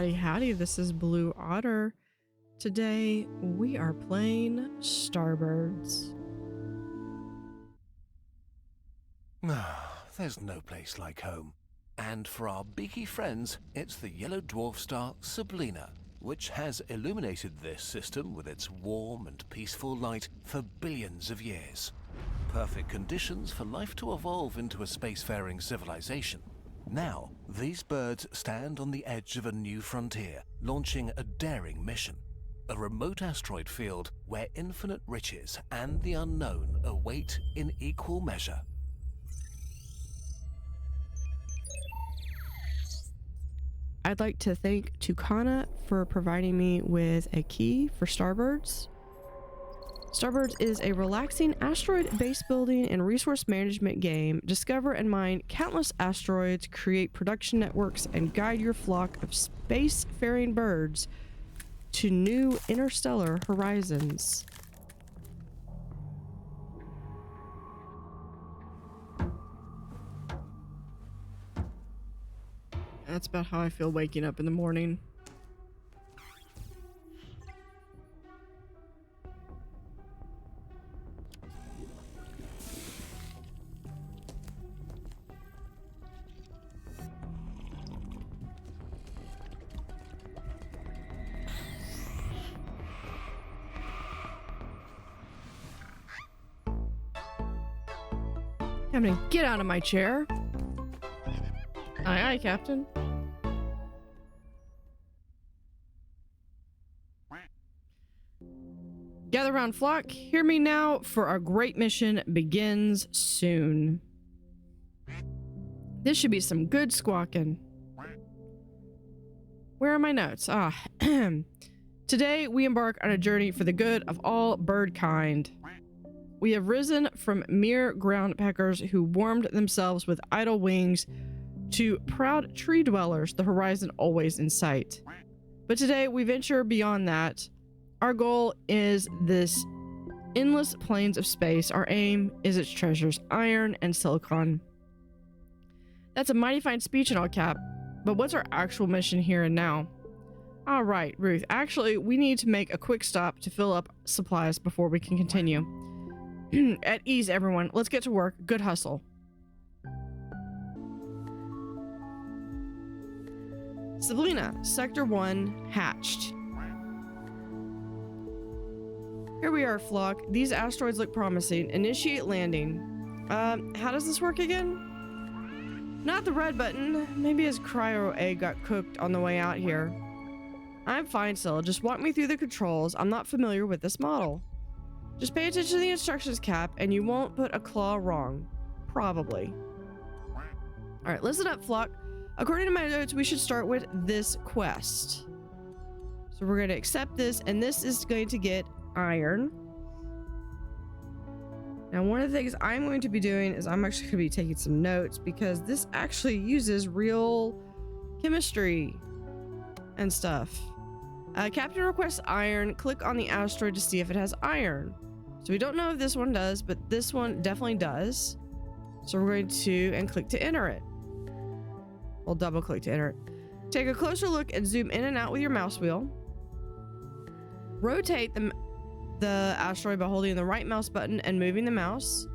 Howdy, howdy, this is Blue Otter. Today, we are playing Starbirds. There's no place like home. And for our beaky friends, it's the yellow dwarf star Sablena, which has illuminated this system with its warm and peaceful light for billions of years. Perfect conditions for life to evolve into a spacefaring civilization. Now, these birds stand on the edge of a new frontier, launching a daring mission. A remote asteroid field where infinite riches and the unknown await in equal measure. I'd like to thank Toukana for providing me with a key for Starbirds. Starbirds is a relaxing asteroid base building and resource management game. Discover and mine countless asteroids, create production networks, and guide your flock of spacefaring birds to new interstellar horizons. That's about how I feel waking up in the morning. I'm gonna get out of my chair. Aye, aye, Captain. Gather round, flock. Hear me now, for our great mission begins soon. This should be some good squawking. Where are my notes? Today we embark on a journey for the good of all bird kind. We have risen from mere ground peckers who warmed themselves with idle wings to proud tree dwellers, the horizon always in sight. But today we venture beyond that. Our goal is this endless plains of space. Our aim is its treasures, iron and silicon. That's a mighty fine speech in all cap, but what's our actual mission here and now? All right, Ruth, actually, we need to make a quick stop to fill up supplies before we can continue. At ease, everyone. Let's get to work. Good hustle. Sablena, Sector 1, hatched. Here we are, flock. These asteroids look promising. Initiate landing. How does this work again? Not the red button. Maybe his cryo egg got cooked on the way out here. I'm fine still. Just walk me through the controls. I'm not familiar with this model. Just pay attention to the instructions, Cap, and you won't put a claw wrong. Probably. Alright, listen up, flock. According to my notes, we should start with this quest. So we're going to accept this, and this is going to get iron. Now, one of the things I'm going to be doing is I'm actually going to be taking some notes, because this actually uses real chemistry and stuff. Captain requests iron. Click on the asteroid to see if it has iron. So we don't know if this one does, but this one definitely does. So we're going to click to enter it. We'll double click to enter it. Take a closer look and zoom in and out with your mouse wheel. Rotate the asteroid by holding the right mouse button and moving the mouse.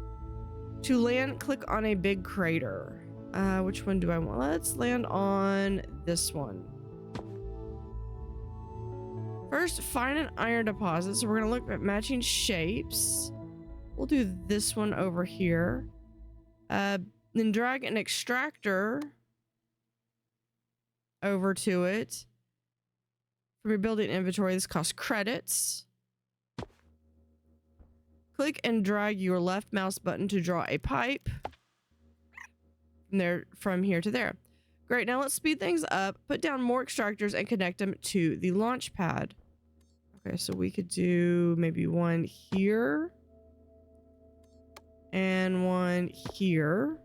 To land, click on a big crater. Which one do I want? Let's land on this one. First, find an iron deposit. So we're going to look at matching shapes. We'll do this one over here. Then drag an extractor over to it. From your building inventory, this costs credits. Click and drag your left mouse button to draw a pipe. From here to there. Great, now let's speed things up. Put down more extractors and connect them to the launch pad. Okay, so we could do maybe one here. And one here.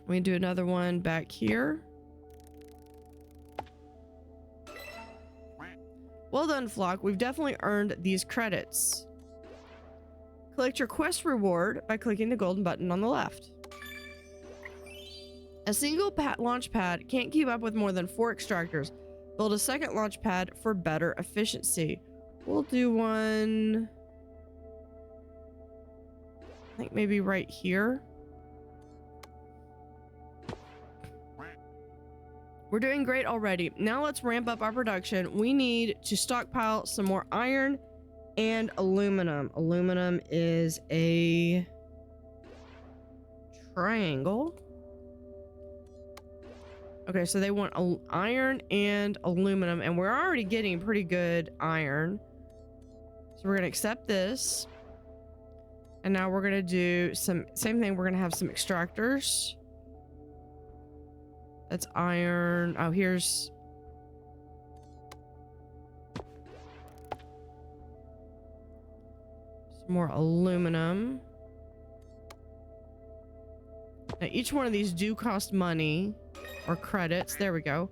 We can do another one back here. Well done, flock. We've definitely earned these credits. Collect your quest reward by clicking the golden button on the left. A single launch pad can't keep up with more than 4 extractors. Build a second launch pad for better efficiency. We'll do one, I think maybe right here. We're doing great already. Now let's ramp up our production. We need to stockpile some more iron and aluminum. Aluminum is a triangle. Okay, so they want iron and aluminum, and we're already getting pretty good iron. So we're gonna accept this. And now we're gonna do same thing. We're gonna have some extractors. That's iron. Oh, here's some more aluminum. Now each one of these do cost money or credits. There we go.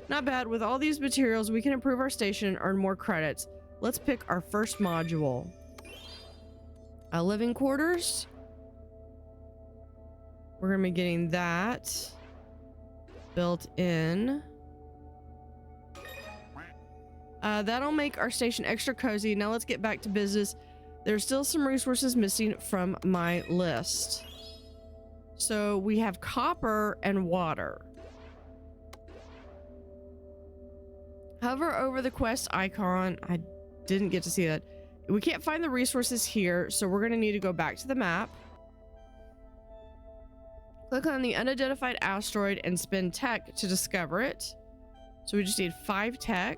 Not bad. With all these materials, we can improve our station and earn more credits. Let's pick our first module. Living quarters. We're gonna be getting that built in. That'll make our station extra cozy. Now let's get back to business. There's still some resources missing from my list. So we have copper and water. Hover over the quest icon. I didn't get to see that. We can't find the resources here, so we're going to need to go back to the map. Click on the unidentified asteroid and spend tech to discover it. So we just need 5 tech.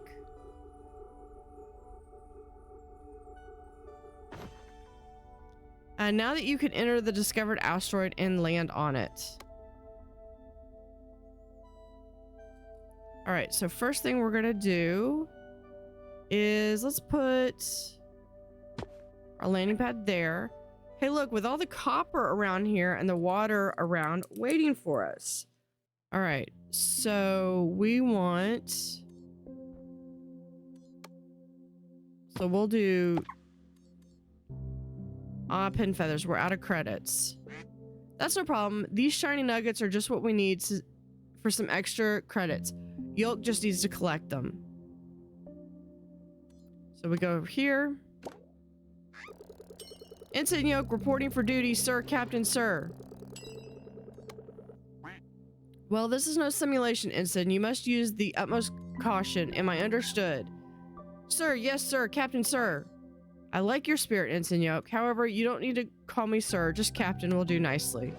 And now that you can enter the discovered asteroid and land on it. All right, so first thing we're gonna do is let's put our landing pad there. Hey, look, with all the copper around here and the water around waiting for us. All right, so we want, so we'll do pin feathers. We're out of credits. That's no problem. These shiny nuggets are just what we need for some extra credits. Yolk just needs to collect them. So we go over here. Ensign Yolk reporting for duty, sir, Captain, sir. Well, this is no simulation, Ensign. You must use the utmost caution. Am I understood? Sir, yes, sir, Captain, sir. I like your spirit, Ensign Yolk. However, you don't need to call me sir. Just Captain will do nicely.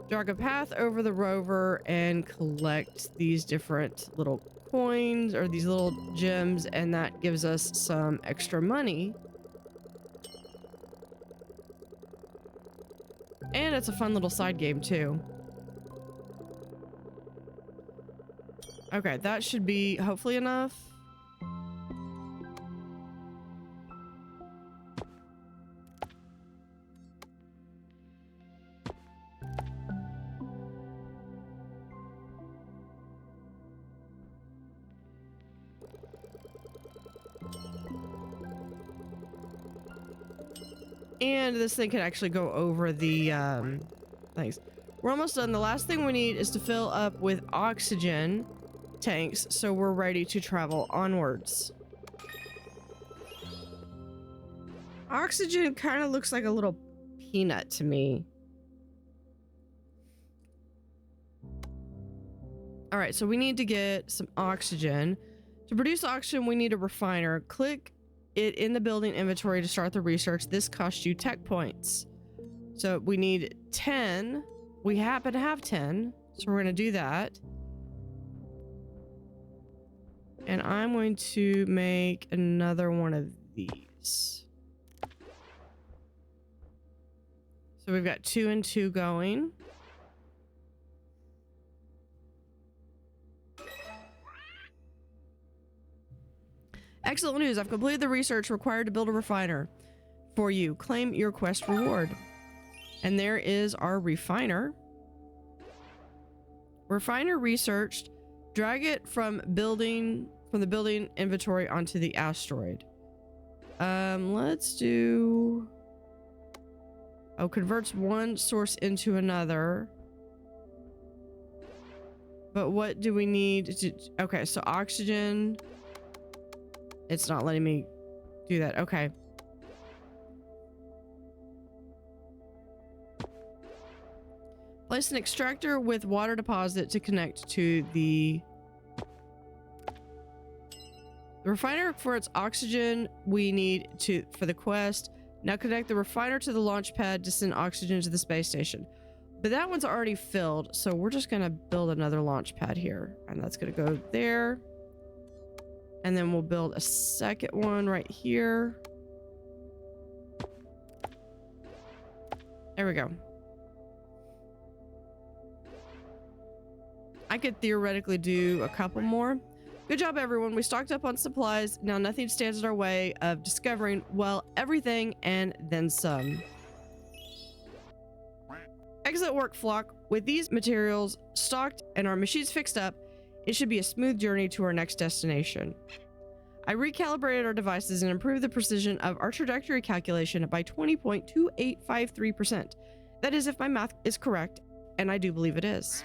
Drag a path over the rover and collect these different little coins or these little gems, and that gives us some extra money. And it's a fun little side game too. Okay, that should be hopefully enough. And this thing can actually go over the things. We're almost done. The last thing we need is to fill up with oxygen tanks so we're ready to travel onwards. Oxygen kind of looks like a little peanut to me. All right, so we need to get some oxygen. To produce oxygen, we need a refiner. Click it in the building inventory to start the research. This costs you tech points. So we need 10. We happen to have 10, so we're going to do that. And I'm going to make another one of these. So we've got 2 and 2 going. Excellent news. I've completed the research required to build a refiner for you. Claim your quest reward. And there is our refiner. Refiner researched. Drag it from the building inventory onto the asteroid. Let's do... Oh, converts one source into another. But what do we need to... Okay, so oxygen. It's not letting me do that. Okay. Place an extractor with water deposit to connect to the refiner for its oxygen we need to for the quest. Now connect the refiner to the launch pad to send oxygen to the space station. But that one's already filled, so we're just gonna build another launch pad here. And that's gonna go there. And then we'll build a second one right here. There we go. I could theoretically do a couple more. Good job, everyone. We stocked up on supplies. Now nothing stands in our way of discovering, well, everything and then some. Excellent work, Flock. With these materials stocked and our machines fixed up, it should be a smooth journey to our next destination. I recalibrated our devices and improved the precision of our trajectory calculation by 20.2853%. That is if my math is correct, and I do believe it is.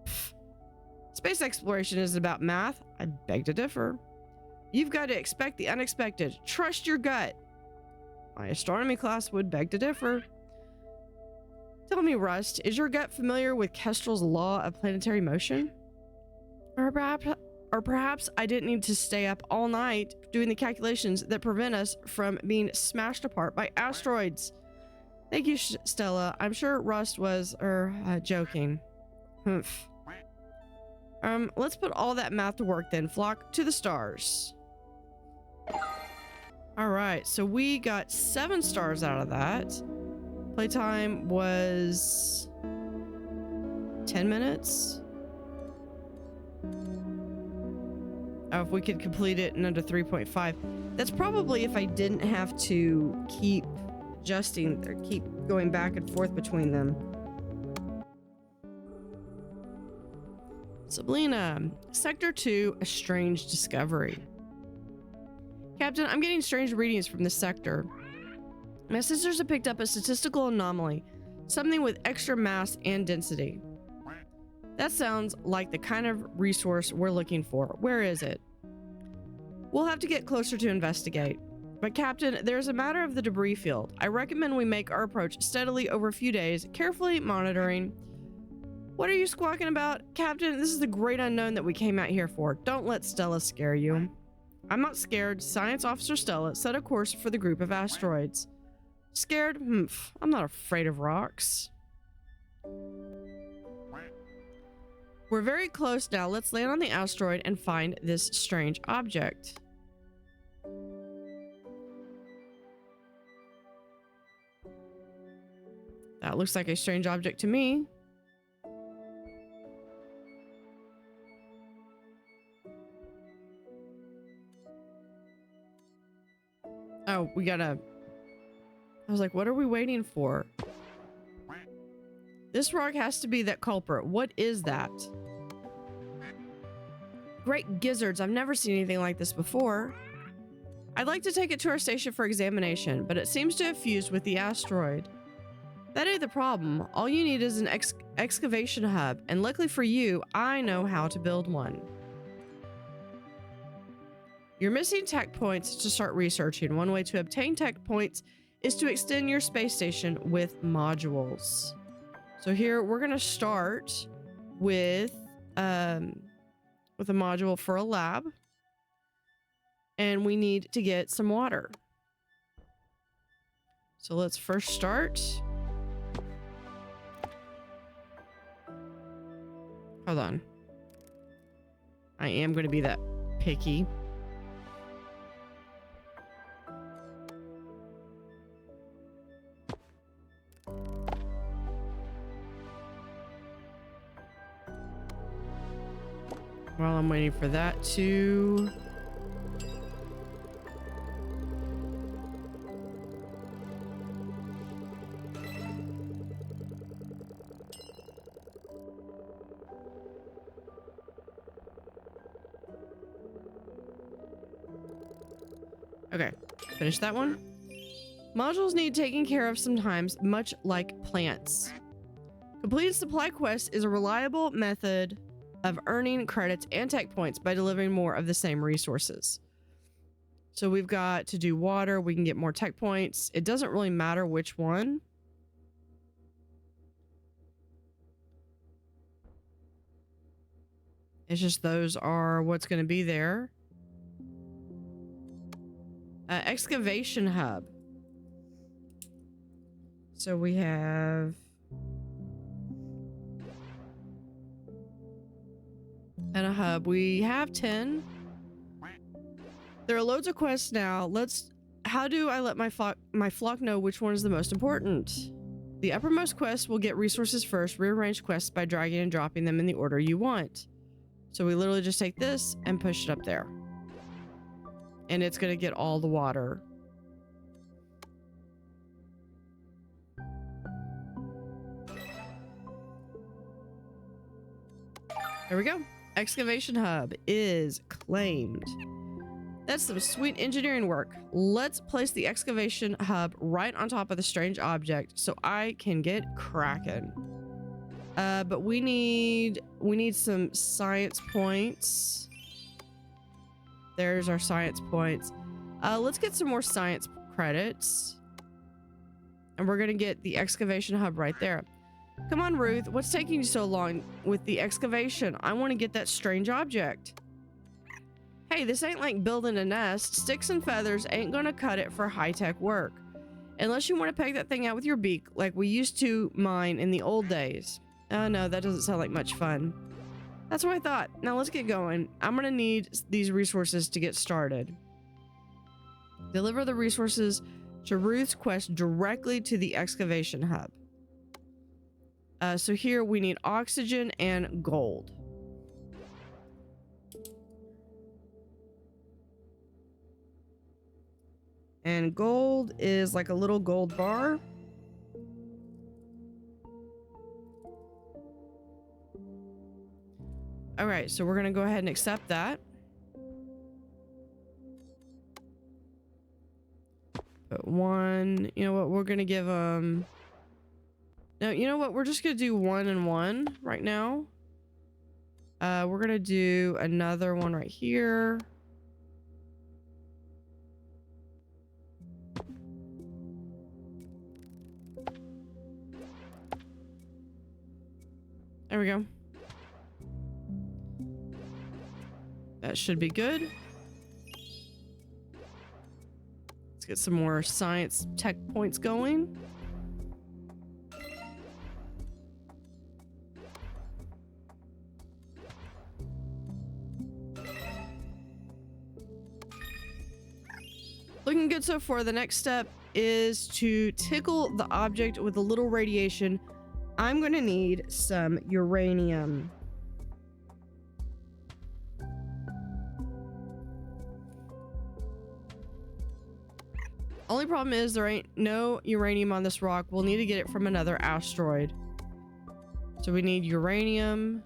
Pfft. Space exploration isn't about math. I beg to differ. You've got to expect the unexpected. Trust your gut. My astronomy class would beg to differ. Tell me, Rust, is your gut familiar with Kestrel's law of planetary motion? Or perhaps I didn't need to stay up all night doing the calculations that prevent us from being smashed apart by asteroids. Thank you, Stella. I'm sure Rust was, joking. Humph. Let's put all that math to work then. Flock to the stars. All right, so we got 7 stars out of that. Playtime was 10 minutes. Oh, if we could complete it in under 3.5. That's probably if I didn't have to keep adjusting or keep going back and forth between them. Sablena, Sector 2, a strange discovery. Captain, I'm getting strange readings from this sector. My sisters have picked up a statistical anomaly, something with extra mass and density. That sounds like the kind of resource we're looking for. Where is it? We'll have to get closer to investigate. But Captain, there's a matter of the debris field. I recommend we make our approach steadily over a few days, carefully monitoring. What are you squawking about? Captain, this is the great unknown that we came out here for. Don't let Stella scare you. I'm not scared. Science Officer Stella set a course for the group of asteroids. Scared? Humph. I'm not afraid of rocks. We're very close now. Let's land on the asteroid and find this strange object. That looks like a strange object to me. Oh, we gotta... I was like, what are we waiting for? This rock has to be that culprit. What is that? Great gizzards. I've never seen anything like this before. I'd like to take it to our station for examination, but it seems to have fused with the asteroid. That ain't the problem. All you need is an excavation hub, and luckily for you, I know how to build one. You're missing tech points to start researching. One way to obtain tech points is to extend your space station with modules. So here we're gonna start with a module for a lab, and we need to get some water. So let's first start. Hold on. I am going to be that picky. While I'm waiting for that to... Okay, finish that one. Modules need taking care of sometimes, much like plants. Completing supply quests is a reliable method of earning credits and tech points by delivering more of the same resources. So we've got to do water. We can get more tech points. It doesn't really matter which one. It's just those are what's going to be there. Excavation hub. So we have and a hub. We have 10. There are loads of quests now. How do I let my flock know which one is the most important? The uppermost quest will get resources first. Rearrange quests by dragging and dropping them in the order you want. So we literally just take this and push it up there. And it's going to get all the water. There we go. Excavation hub is claimed. That's some sweet engineering work. Let's place the excavation hub right on top of the strange object so I can get cracking. But we need some science points. There's our science points. Let's get some more science credits. And we're gonna get the excavation hub right there. Come on, Ruth. What's taking you so long with the excavation? I want to get that strange object. Hey, this ain't like building a nest. Sticks and feathers ain't gonna cut it for high-tech work. Unless you want to peg that thing out with your beak like we used to mine in the old days. Oh no, that doesn't sound like much fun. That's what I thought. Now let's get going. I'm gonna need these resources to get started. Deliver the resources to Ruth's quest directly to the excavation hub. So here we need oxygen and gold. And gold is like a little gold bar. All right, so we're gonna go ahead and accept that. But one, you know what, we're gonna give them... No, you know what, we're just gonna do 1 and 1 right now. We're gonna do another one right here. There we go. That should be good. Let's get some more science tech points going. Looking good so far. The next step is to tickle the object with a little radiation. I'm going to need some uranium. Only problem is there ain't no uranium on this rock. We'll need to get it from another asteroid. So we need uranium.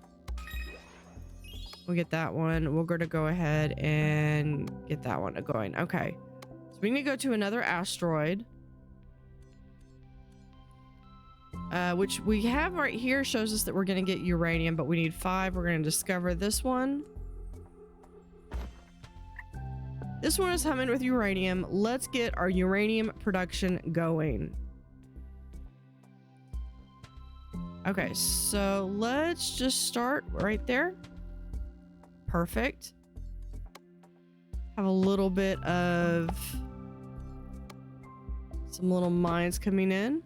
We'll get that one. We're going to go ahead and get that one going. Okay. So we need to go to another asteroid. Which we have right here shows us that we're going to get uranium, but we need 5. We're going to discover this one. This one is humming with uranium. Let's get our uranium production going. Okay, so let's just start right there. Perfect. Have a little bit of some little mines coming in.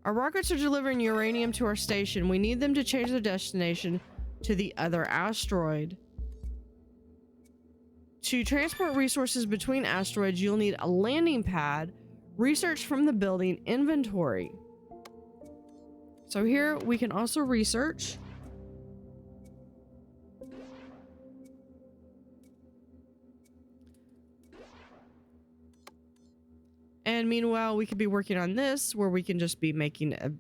Our rockets are delivering uranium to our station. We need them to change their destination to the other asteroid. To transport resources between asteroids, you'll need a landing pad, research from the building, inventory. So here we can also research. And meanwhile, we could be working on this where we can just be making a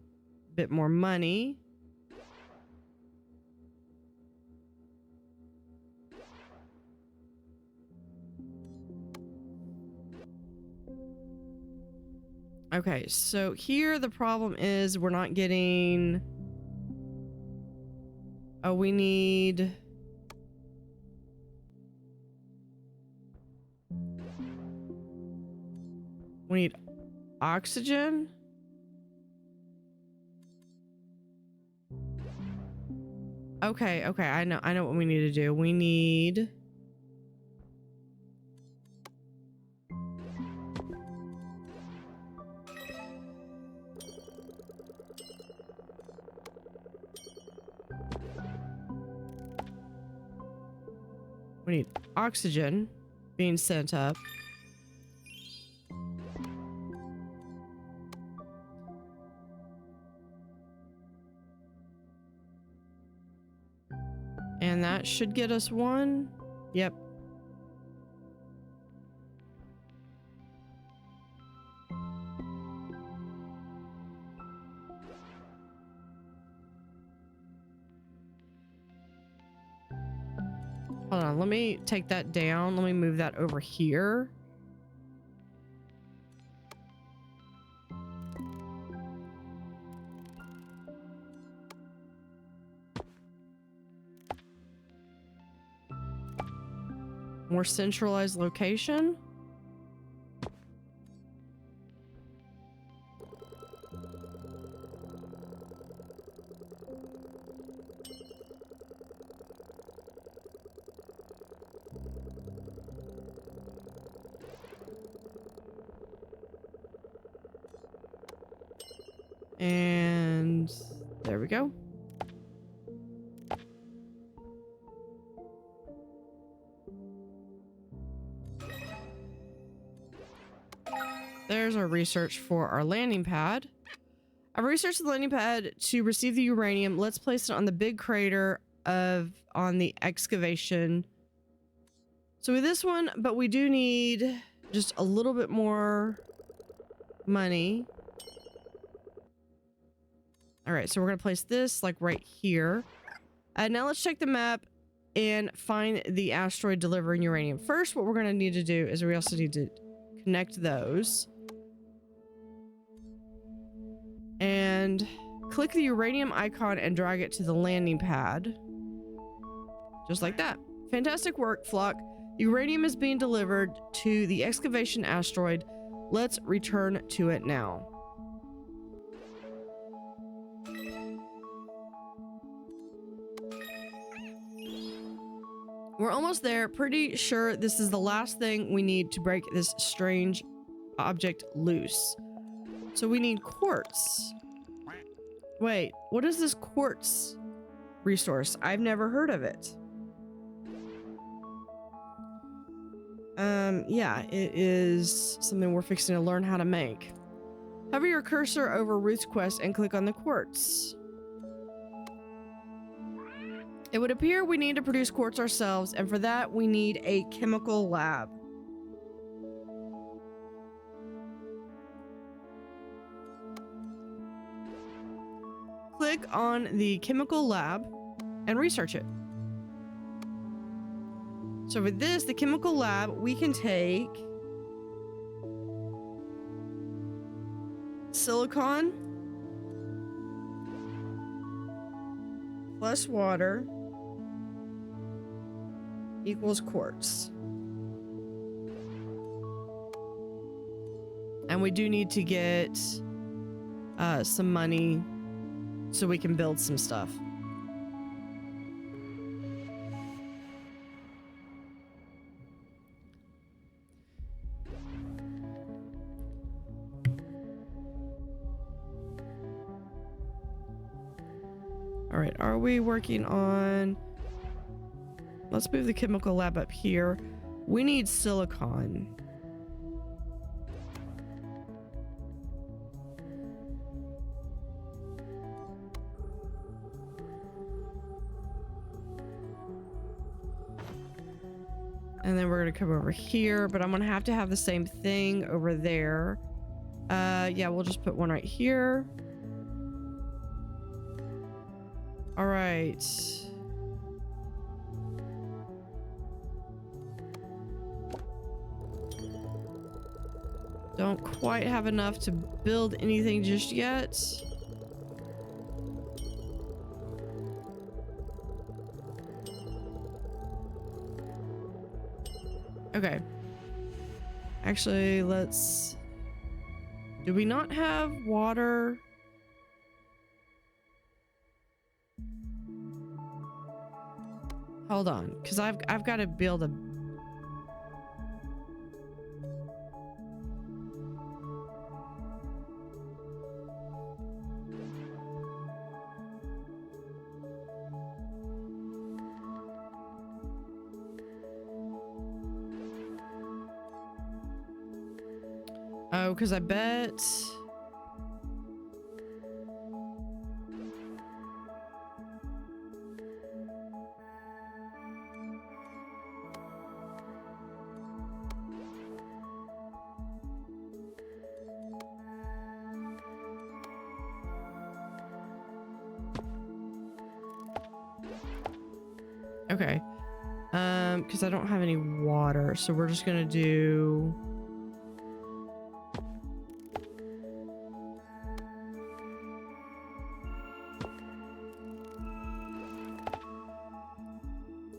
bit more money. Okay, so here the problem is we're not getting... Oh, we need... We need oxygen? Okay, I know what we need to do. We need... We need oxygen being sent up. And that should get us one. Yep. Hold on, let me take that down. Let me move that over here. More centralized location. And there we go. There's our research for our landing pad. I've researched the landing pad to receive the uranium. Let's place it on the big crater on the excavation. So with this one, but we do need just a little bit more money. All right, so we're gonna place this like right here. Now let's check the map and find the asteroid delivering uranium. First, what we're gonna need to do is we also need to connect those. And click the uranium icon and drag it to the landing pad. Just like that. Fantastic work, Flock. Uranium is being delivered to the excavation asteroid. Let's return to it now. We're almost there. Pretty sure this is the last thing we need to break this strange object loose. So we need quartz. Wait, what is this quartz resource? I've never heard of it. Yeah, it is something we're fixing to learn how to make. Hover your cursor over Ruth's quest and click on the quartz. It would appear we need to produce quartz ourselves, and for that we need a chemical lab. Click on the chemical lab and research it. So with this, the chemical lab, we can take silicon plus water equals quartz. And we do need to get some money so we can build some stuff. All right, are we working on... Let's move the chemical lab up here. We need silicon. And then we're gonna come over here, but I'm gonna have to have the same thing over there. Yeah, we'll just put one right here. All right. Don't quite have enough to build anything just yet. Okay. Actually, let's... Do we not have water? Hold on, because I've got to build a... Oh, because I bet... Okay. Because I don't have any water, so we're just gonna do...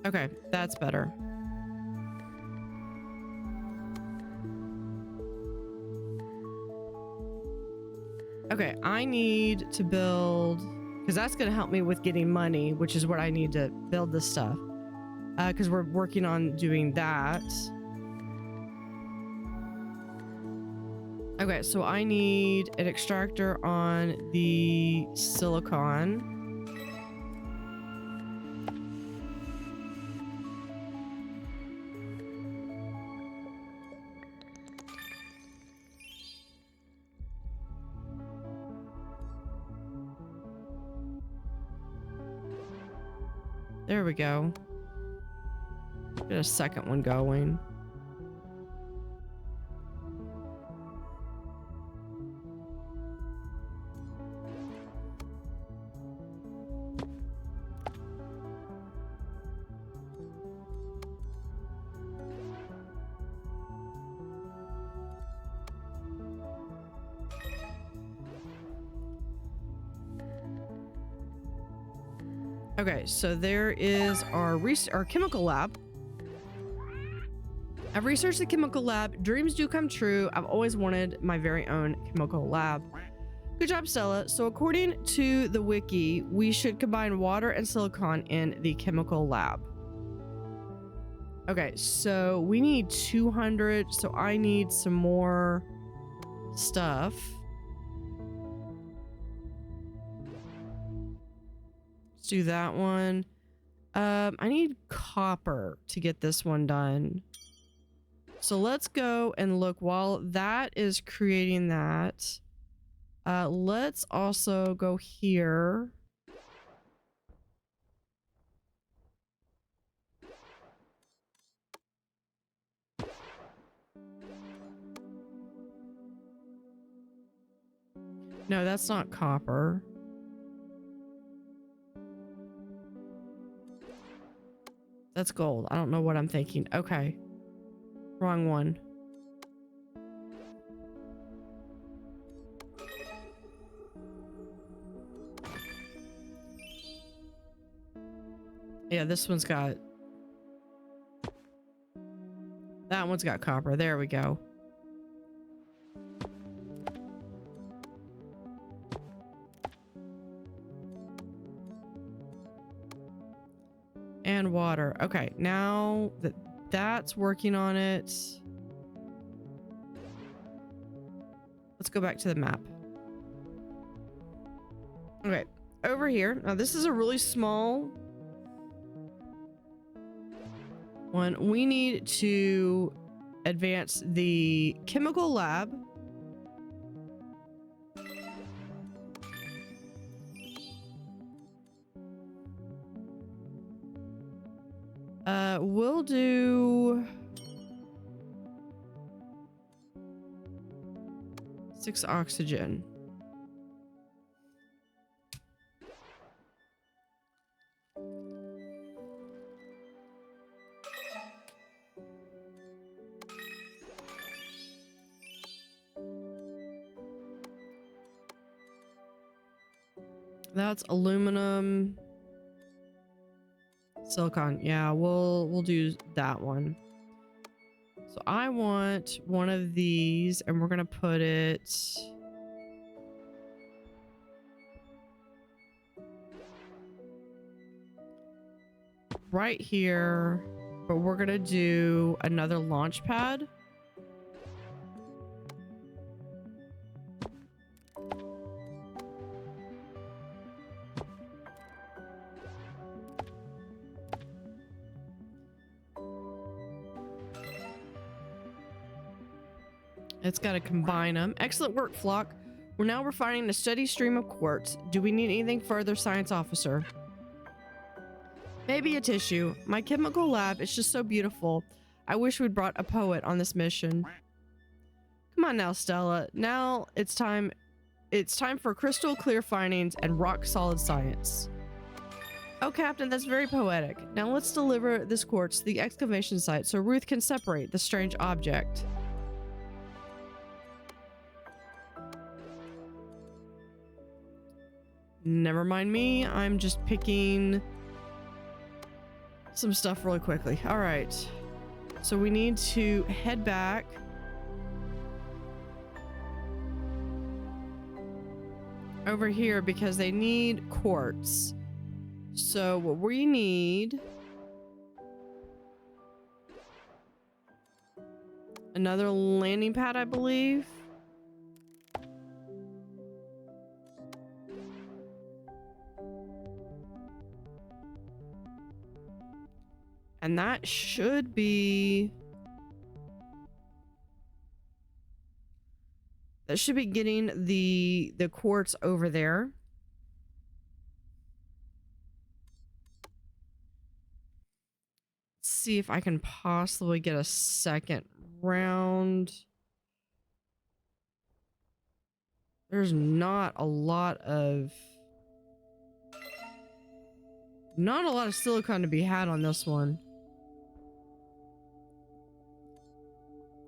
Okay, that's better. Okay, I need to build... Because that's going to help me with getting money, which is what I need to build this stuff. Because we're working on doing that. Okay, so I need an extractor on the silicon. There we go. Get a second one going. Okay, so there is our chemical lab. I've researched the chemical lab. Dreams do come true. I've always wanted my very own chemical lab. Good job, Stella. So according to the wiki, we should combine water and silicon in the chemical lab. Okay, so we need 200. So I need some more stuff. Let's do that one. I need copper to get this one done. So let's go and look while that is creating that. Let's also go here. No, that's not copper. That's gold. I don't know what I'm thinking. Okay. Wrong one. Yeah, this one's got... That one's got copper. There we go. And water. Okay, now that that's working on it. Let's go back to the map. Okay, over here. Now this is a really small one. We need to advance the chemical lab. We'll do 6 oxygen. That's aluminum. Silicon. Yeah, we'll do that one. So I want one of these, and we're gonna put it right here, but we're gonna do another launch pad. It's got to combine them. Excellent work, Flock. We're now refining a steady stream of quartz. Do we need anything further, Science Officer? Maybe a tissue. My chemical lab is just so beautiful. I wish we'd brought a poet on this mission. Come on now, Stella. Now it's time for crystal clear findings and rock solid science. Oh, Captain, that's very poetic. Now let's deliver this quartz to the excavation site so Ruth can separate the strange object. Never mind me. I'm just picking some stuff really quickly. All right. So we need to head back. Over here because they need quartz. So what we need... another landing pad, I believe. And that should be... that should be getting the quartz over there. Let's see if I can possibly get a second round. There's not a lot of silicon to be had on this one.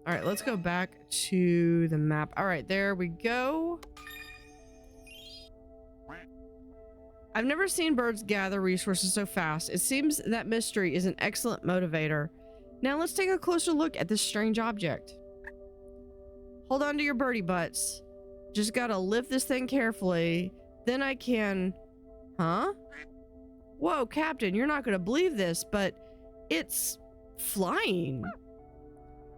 All right, let's go back to the map. All right, there we go. I've never seen birds gather resources so fast. It seems that mystery is an excellent motivator. Now let's take a closer look at this strange object. Hold on to your birdie butts. Just gotta lift this thing carefully. Then I can... Huh? Whoa, Captain, you're not gonna believe this, but it's flying.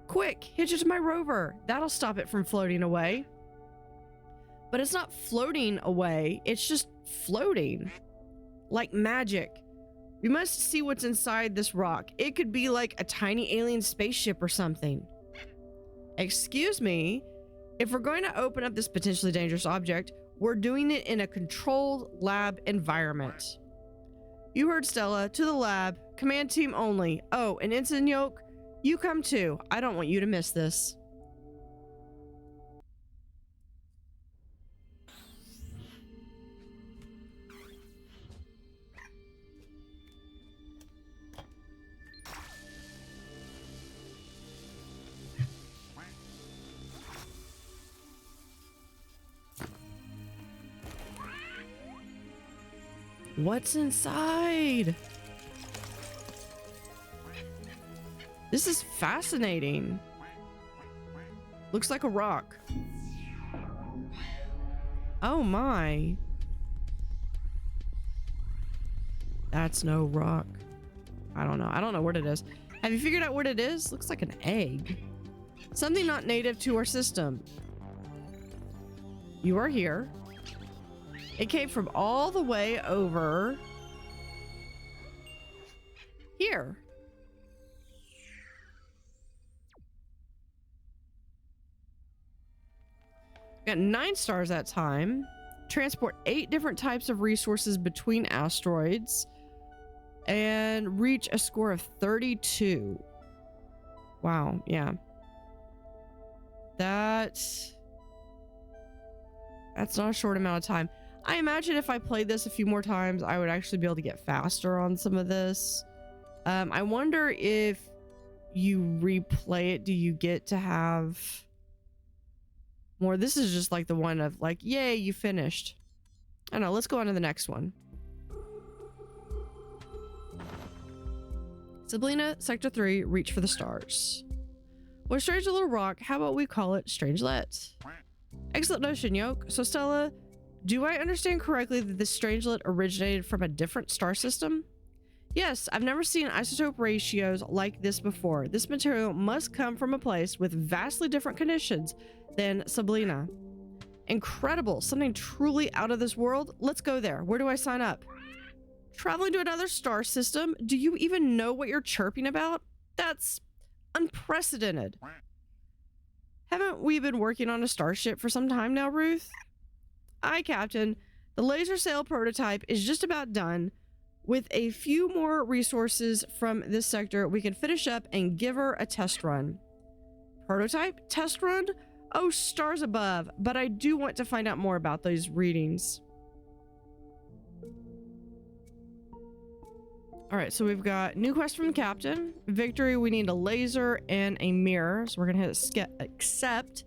Quick, hitch it to my rover. That'll stop it from floating away. But it's not floating away. It's just floating. Like magic. We must see what's inside this rock. It could be like a tiny alien spaceship or something. Excuse me. If we're going to open up this potentially dangerous object, we're doing it in a controlled lab environment. You heard Stella. To the lab. Command team only. Oh, and Ensign Yoke, you come too. I don't want you to miss this. What's inside? This is fascinating. Looks like a rock. Oh my. That's no rock. I don't know. I don't know what it is. Have you figured out what it is? Looks like an egg. Something not native to our system. You are here. It came from all the way over here. Got 9 stars that time. Transport 8 different types of resources between asteroids. And reach a score of 32. Wow, yeah. That's not a short amount of time. I imagine if I played this a few more times, I would actually be able to get faster on some of this. I wonder if you replay it, do you get to have more? This is just like the one of like, yay, you finished. I don't know, let's go on to the next one. Sablena, Sector 3, reach for the stars. What a strange little rock, how about we call it Strangelet? Excellent notion, Yoke. So Stella, do I understand correctly that this Strangelet originated from a different star system? Yes, I've never seen isotope ratios like this before. This material must come from a place with vastly different conditions than Sablena. Incredible, something truly out of this world. Let's go there. Where do I sign up? Traveling to another star system? Do you even know what you're chirping about? That's unprecedented. Haven't we been working on a starship for some time now, Ruth? Aye, Captain. The laser sail prototype is just about done. With a few more resources from this sector, we can finish up and give her a test run. Prototype? Test run? Oh, stars above. But I do want to find out more about those readings. Alright, so we've got new quest from the captain. Victory, we need a laser and a mirror. So we're going to hit accept.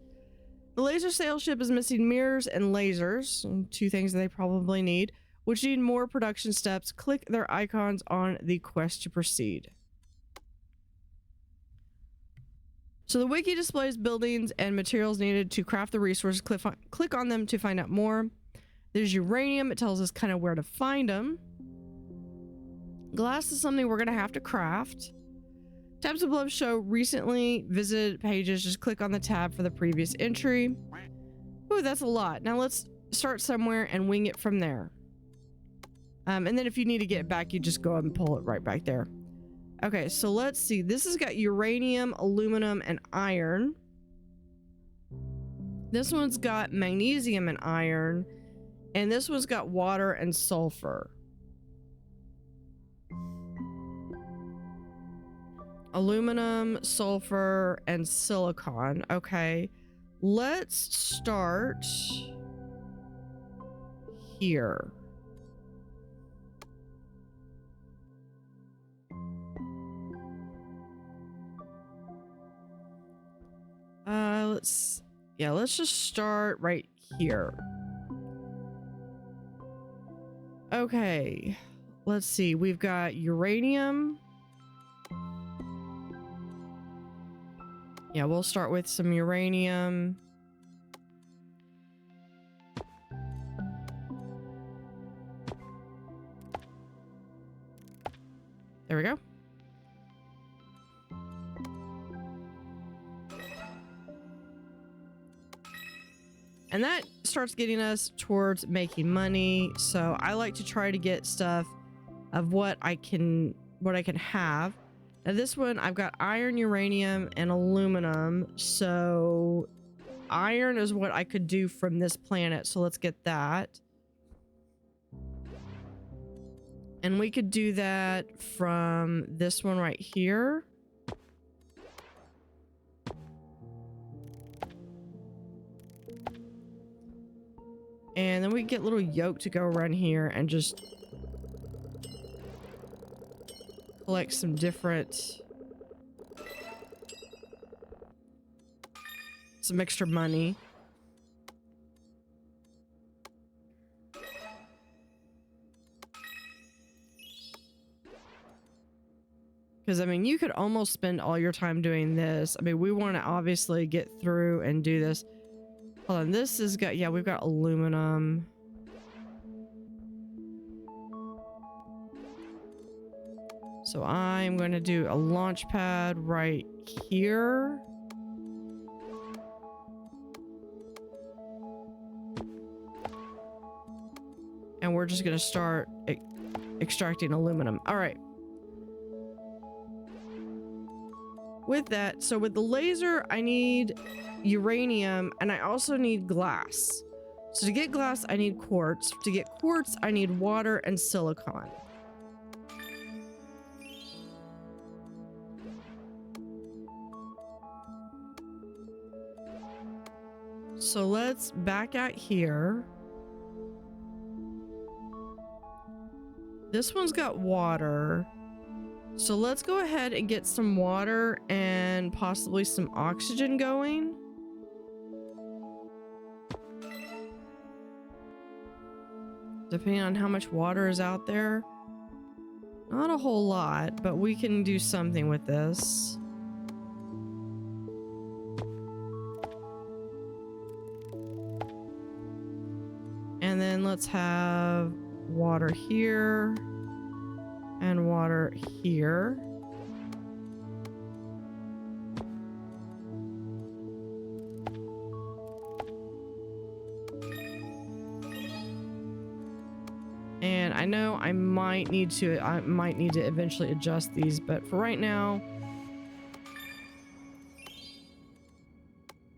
The laser sail ship is missing mirrors and lasers. Two things that they probably need. Which need more production steps. Click their icons on the quest to proceed. So the wiki displays buildings and materials needed to craft the resources. Click on them to find out more. There's uranium. It tells us kind of where to find them. Glass is something we're going to have to craft. Tabs above show recently visited pages. Just click on the tab for the previous entry. Ooh, that's a lot. Now let's start somewhere and wing it from there. And then if you need to get it back, you just go and pull it right back there. Okay, so let's see. This has got uranium, aluminum, and iron. This one's got magnesium and iron. And this one's got water and sulfur. Aluminum, sulfur, and silicon. Okay, let's start here. Let's just start right here. Okay, let's see. We've got uranium. Yeah, we'll start with some uranium. There we go. And that starts getting us towards making money. So I like to try to get stuff of what I can have. Now this one, I've got iron, uranium, and aluminum. So iron is what I could do from this planet. So let's get that. And we could do that from this one right here. And then we get little yoke to go around here and just collect some extra money. Because, I mean, you could almost spend all your time doing this. I mean, we want to obviously get through and do this. Hold on, this has got, yeah, we've got aluminum. So I'm going to do a launch pad right here. And we're just going to start extracting aluminum. All right. With that, so with the laser, I need uranium and I also need glass. So to get glass, I need quartz. To get quartz, I need water and silicon. So let's back out here. This one's got water. So let's go ahead and get some water and possibly some oxygen going. depending on how much water is out there. Not a whole lot, but we can do something with this. And then let's have water here and water here. And I know I might need to eventually adjust these, but for right now,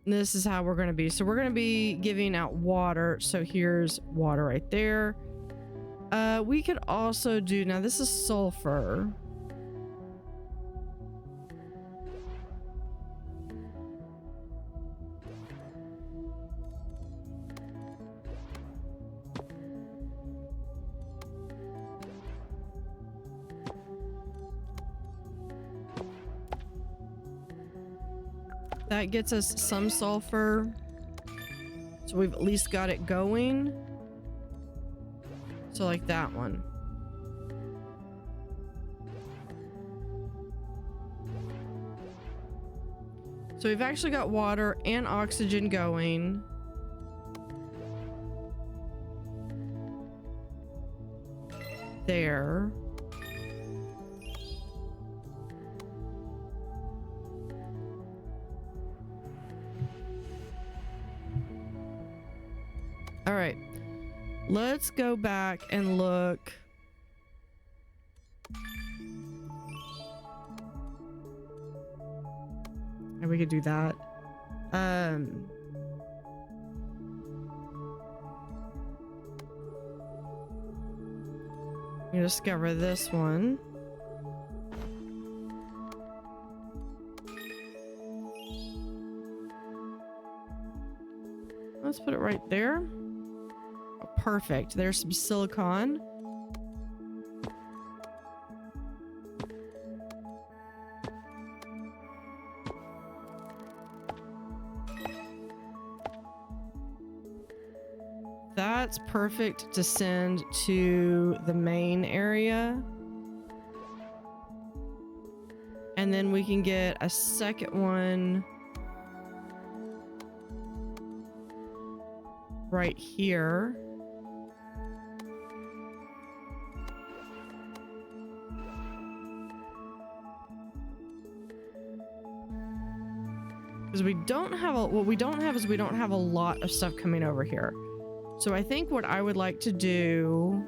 this is how we're going to be. So we're going to be giving out water. So here's water right there. We could also do, now this is sulfur. That gets us some sulfur. So we've at least got it going. So like that one. So we've actually got water and oxygen going. There. All right, let's go back and look. And we could do that. You discover this one. Let's put it right there. Oh, perfect. There's some silicon. That's perfect to send to the main area. And then we can get a second one right here. Because we don't have what we don't have is we don't have a lot of stuff coming over here. So I think what I would like to do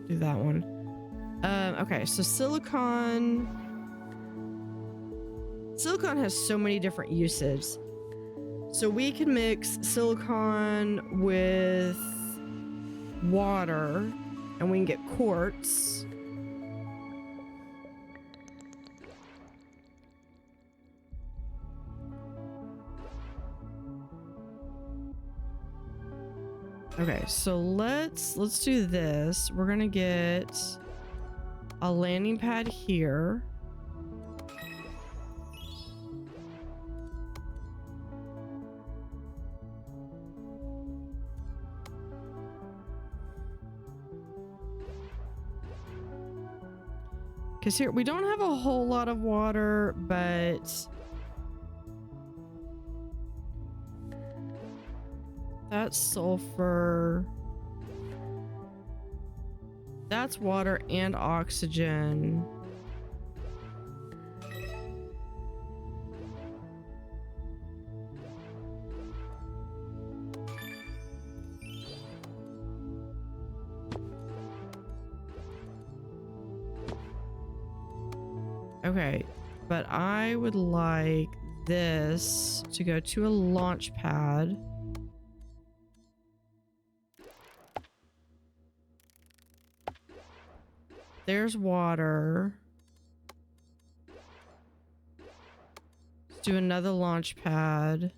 that one. Okay, so silicon has so many different uses. So we can mix silicon with water and we can get quartz. Okay, so let's do this. We're gonna get a landing pad here. Because here we don't have a whole lot of water, but that's sulfur. That's water and oxygen. Okay, but I would like this to go to a launch pad. There's water. Let's do another launch pad.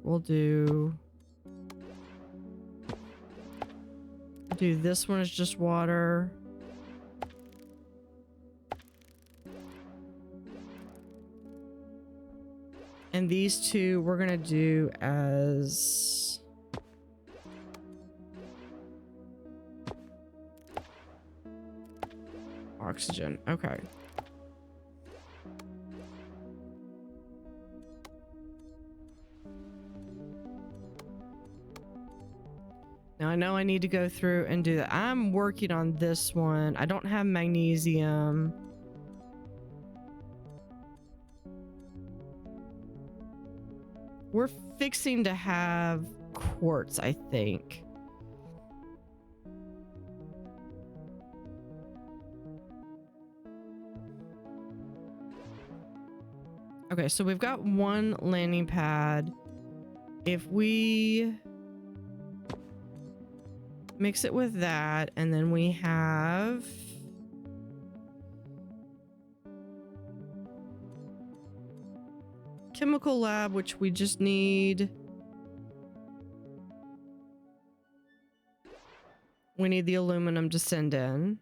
We'll do do this one as just water. And these two we're gonna do as oxygen. Okay. Now I know I need to go through and do that. I'm working on this one. I don't have magnesium. We're fixing to have quartz, I think. Okay, so we've got one landing pad. If we mix it with that, and then we have chemical lab, which we just need. We need the aluminum to send in.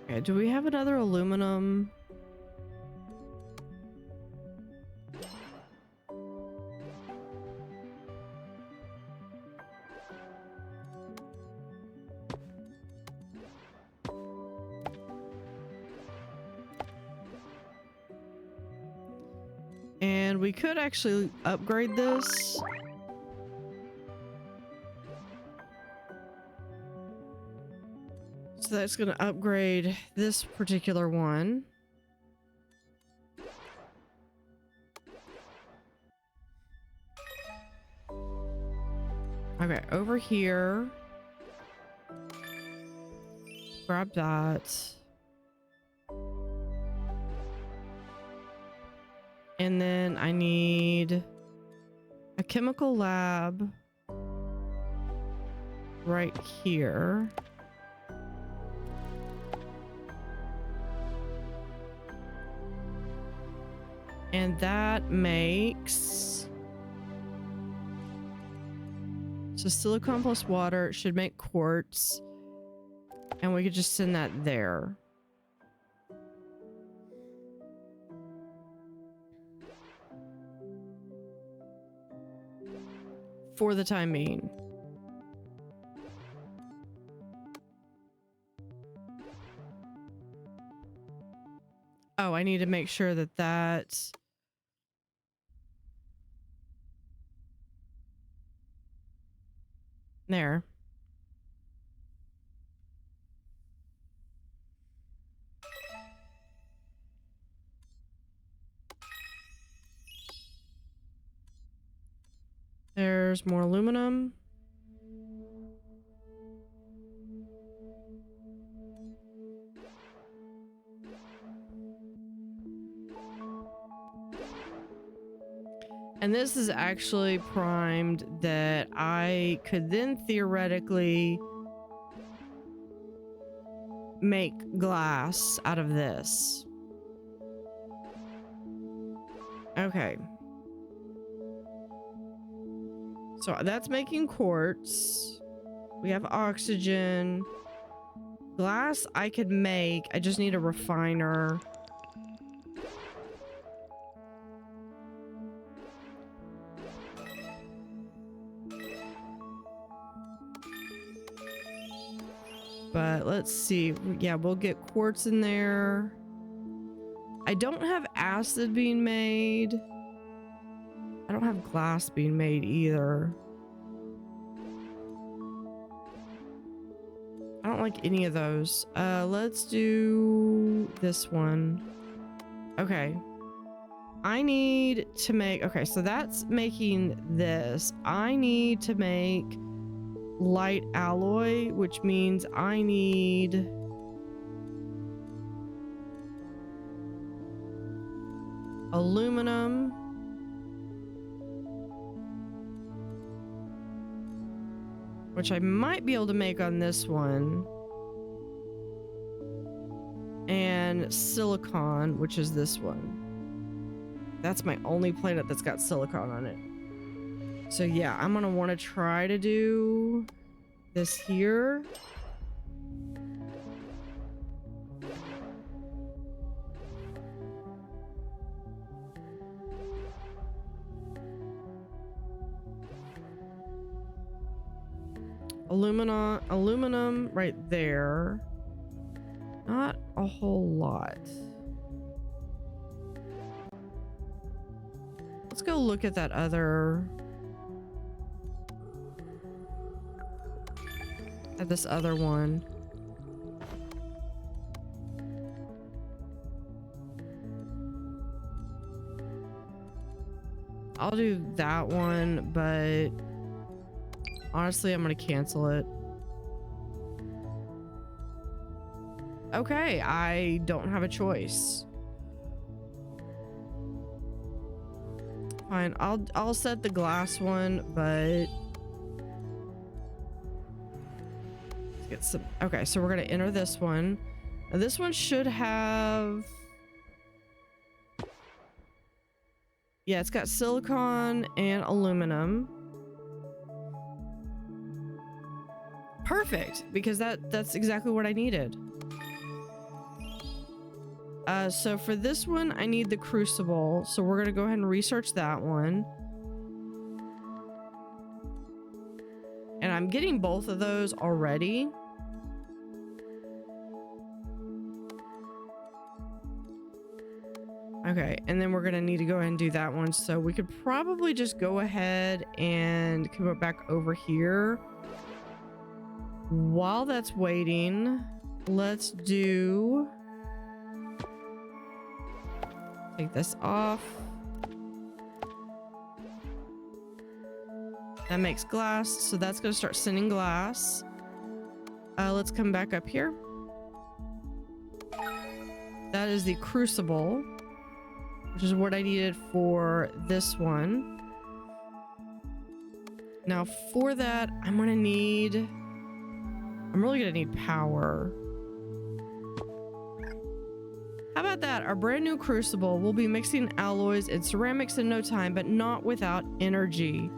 Okay, do we have another aluminum? And we could actually upgrade this. So that's going to upgrade this particular one. Okay, over here. Grab that. And then I need a chemical lab right here. And that makes... So silicone plus water should make quartz. And we could just send that there. For the time being. Oh, I need to make sure that that's... There. There's more aluminum. And this is actually primed that I could then theoretically make glass out of this. Okay. So that's making quartz. We have oxygen. Glass I could make. I just need a refiner. But let's see. Yeah, we'll get quartz in there. I don't have acid being made. I don't have glass being made either. I don't like any of those. Let's do this one. Okay. I need to make, okay, so that's making this. I need to make light alloy, which means I need aluminum. Which I might be able to make on this one. And silicon, which is this one. That's my only planet that's got silicon on it. So yeah, I'm gonna want to try to do this here. Aluminum right there. Not a whole lot. Let's go look at that other... at this other one. I'll do that one, but honestly, I'm gonna cancel it. Okay, I don't have a choice. Fine, I'll set the glass one, but let's get some. Okay, so we're gonna enter this one. Now this one should have, yeah, it's got silicon and aluminum. Perfect, because that's exactly what I needed. So for this one, I need the crucible. So we're gonna go ahead and research that one. And I'm getting both of those already. Okay, and then we're gonna need to go ahead and do that one. So we could probably just go ahead and come back over here. While that's waiting, let's do... take this off. That makes glass, so that's gonna start sending glass. Let's come back up here. That is the crucible, which is what I needed for this one. Now for that, I'm really gonna need power. How about that? Our brand new crucible will be mixing alloys and ceramics in no time, but not without energy.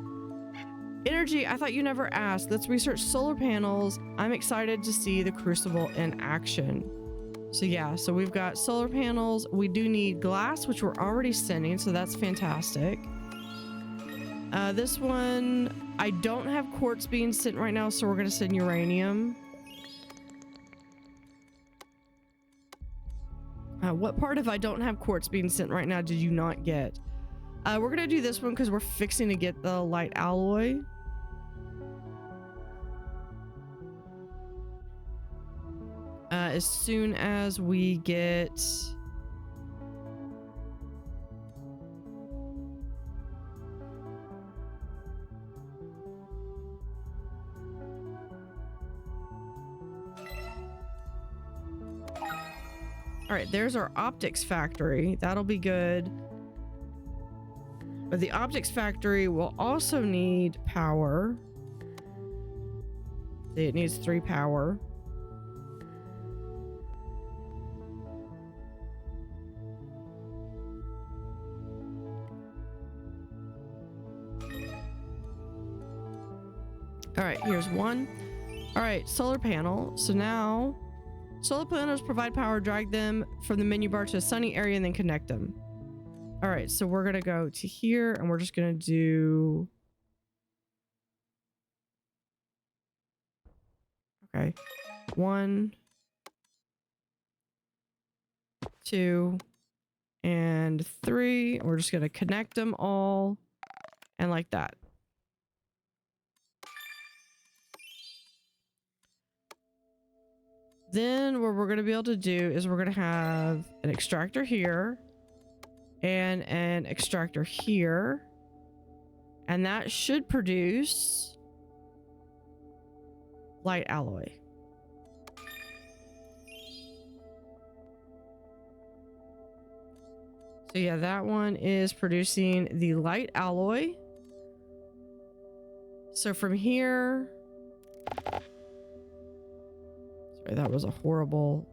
Energy, I thought you never asked. Let's research solar panels. I'm excited to see the crucible in action. So yeah, so we've got solar panels. We do need glass, which we're already sending, so that's fantastic. This one, I don't have quartz being sent right now, so we're gonna send uranium. What part of I don't have quartz being sent right now did you not get? We're gonna do this one because we're fixing to get the light alloy. As soon as we get... All right, there's our optics factory. That'll be good. But the optics factory will also need power. See, it needs 3 power. All right, here's 1. All right, solar panel. So now solar panels provide power, drag them from the menu bar to a sunny area and then connect them. All right, so we're gonna go to here and we're just gonna do... Okay, 1, 2, and 3. We're just gonna connect them all and like that. Then what we're going to be able to do is we're going to have an extractor here. and an extractor here. And that should produce light alloy. So yeah, that one is producing the light alloy. So from here, sorry, that was a horrible,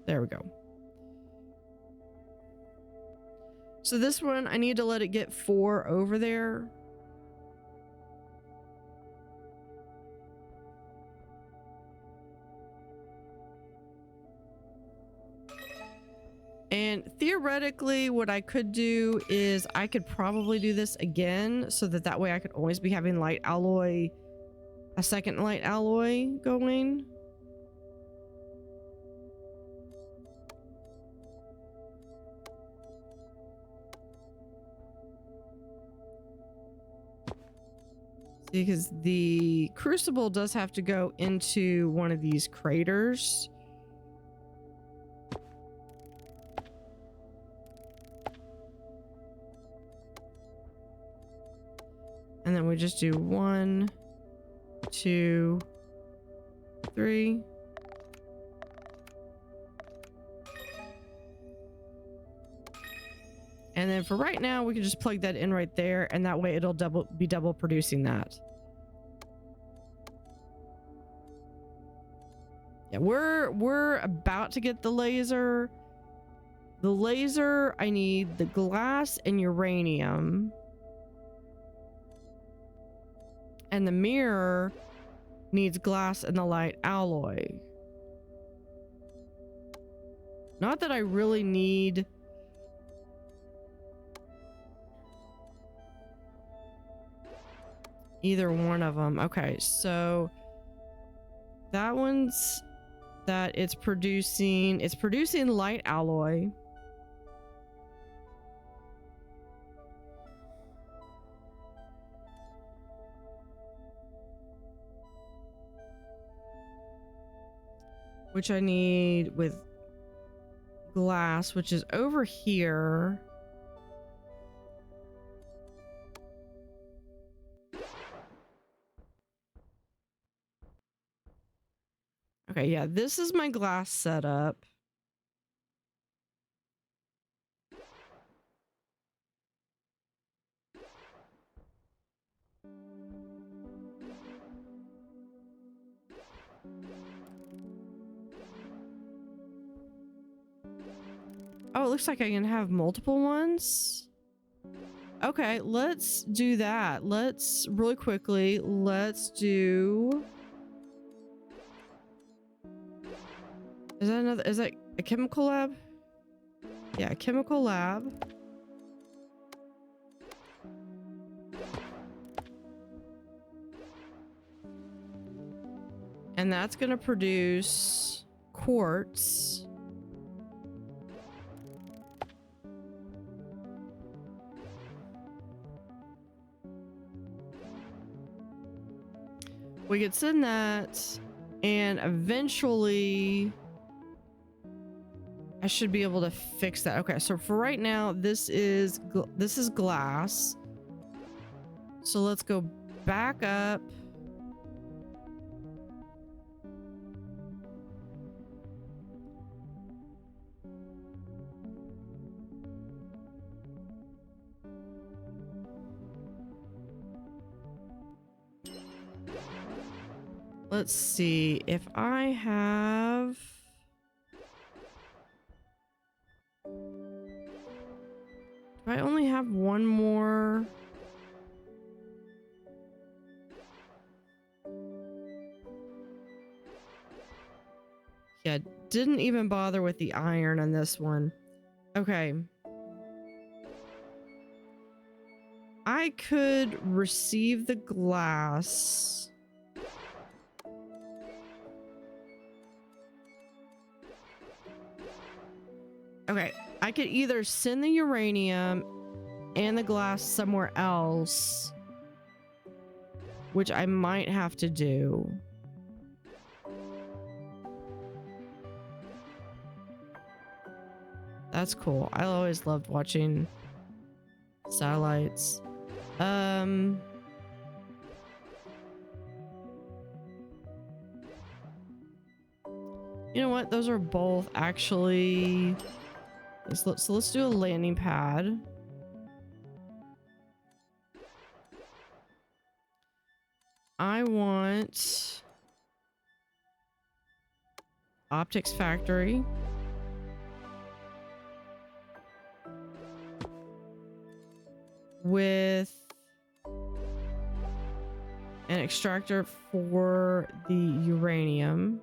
there we go. So this one, I need to let it get 4 over there. And theoretically, what I could do is I could probably do this again so that way I could always be having light alloy, a second light alloy going. Because the crucible does have to go into one of these craters. And then we just do 1, 2, 3. And then for right now, we can just plug that in right there, and that way it'll be double producing that. Yeah, we're about to get the laser. The laser, I need the glass and uranium. And the mirror needs glass and the light alloy. Not that I really need either one of them. Okay, so that one's that it's producing light alloy. Which I need with glass, which is over here. Okay, yeah, this is my glass setup. Oh, it looks like I can have multiple ones. Okay, let's do that. Let's really quickly, let's do... Is that a chemical lab? Yeah, a chemical lab. And that's gonna produce quartz. We could send that, and eventually I should be able to fix that. Okay, so for right now, this is glass. So let's go back up. Let's see if I have... Do I only have one more? Yeah, didn't even bother with the iron on this one. Okay. I could receive the glass. Okay, I could either send the uranium and the glass somewhere else, which I might have to do. That's cool. I always loved watching satellites. You know what? Those are both actually... So let's do a landing pad. I want... Optics Factory. With an extractor for the uranium.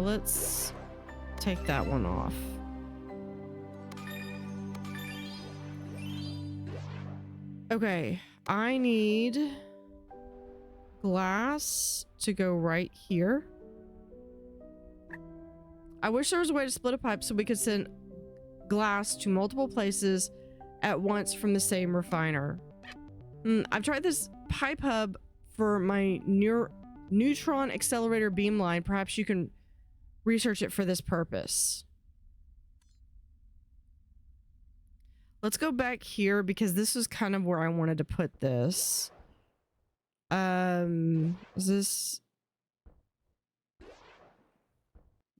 Let's take that one off. Okay, I need glass to go right here. I wish there was a way to split a pipe so we could send glass to multiple places at once from the same refiner. I've tried this pipe hub for my neutron accelerator beamline. Perhaps you can research it for this purpose. Let's go back here because this is kind of where I wanted to put this. Is this...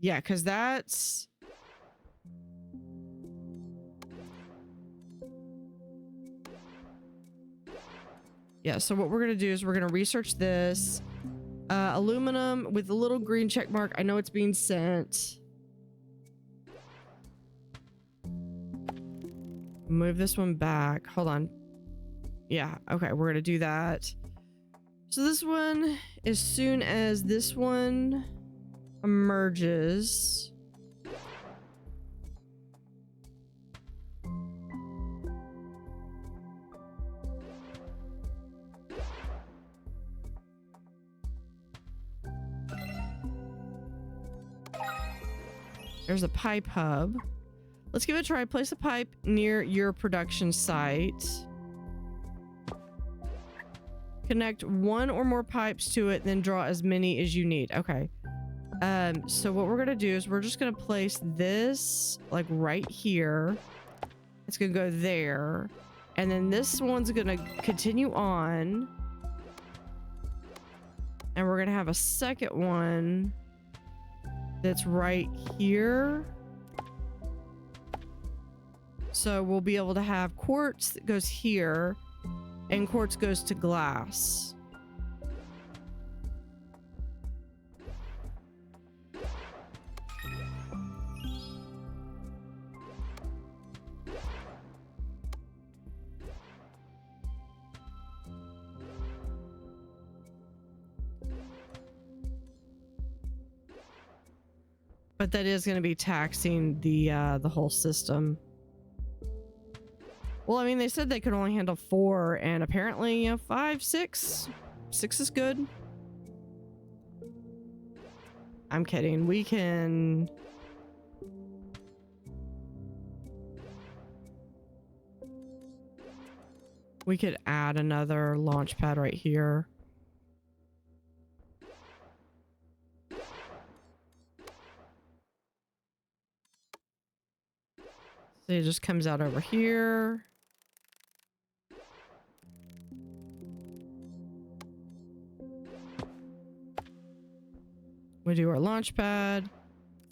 Yeah, because that's... Yeah, so what we're going to do is we're going to research this. Aluminum with a little green check mark. I know it's being sent. Move this one back. Hold on. Yeah, okay, we're going to do that. So this one, as soon as this one emerges... There's a pipe hub. Let's give it a try. Place a pipe near your production site. Connect one or more pipes to it, then draw as many as you need. Okay. So what we're gonna do is we're just gonna place this like right here. It's gonna go there. And then this one's gonna continue on. And we're gonna have a second one that's right here. So we'll be able to have quartz that goes here and quartz goes to glass. But that is going to be taxing the whole system. Well, I mean, they said they could only handle 4, and apparently, 5, 6. 6 is good. I'm kidding. We can... We could add another launch pad right here. So it just comes out over here. We do our launch pad.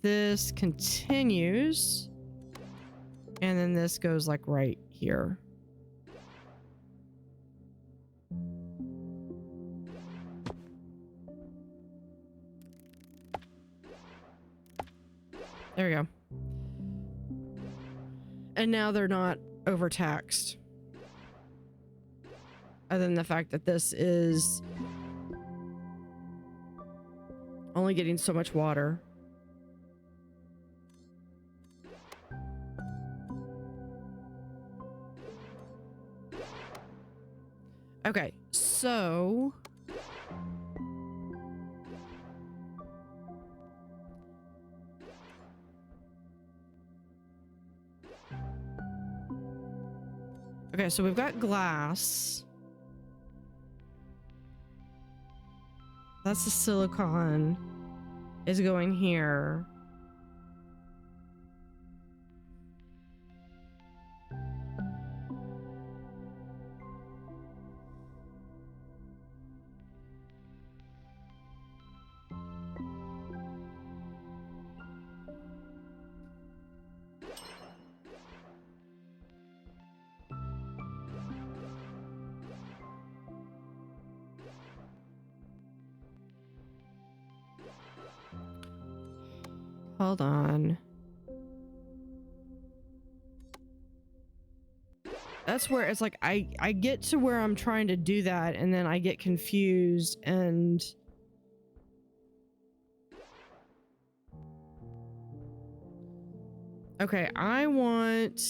This continues. And then this goes like right here. There we go. And now they're not overtaxed. Other than the fact that this is only getting so much water. Okay, so... Okay, so we've got glass. That's the silicon is going here. Hold on. That's where it's like I get to where I'm trying to do that and then I get confused and okay, I want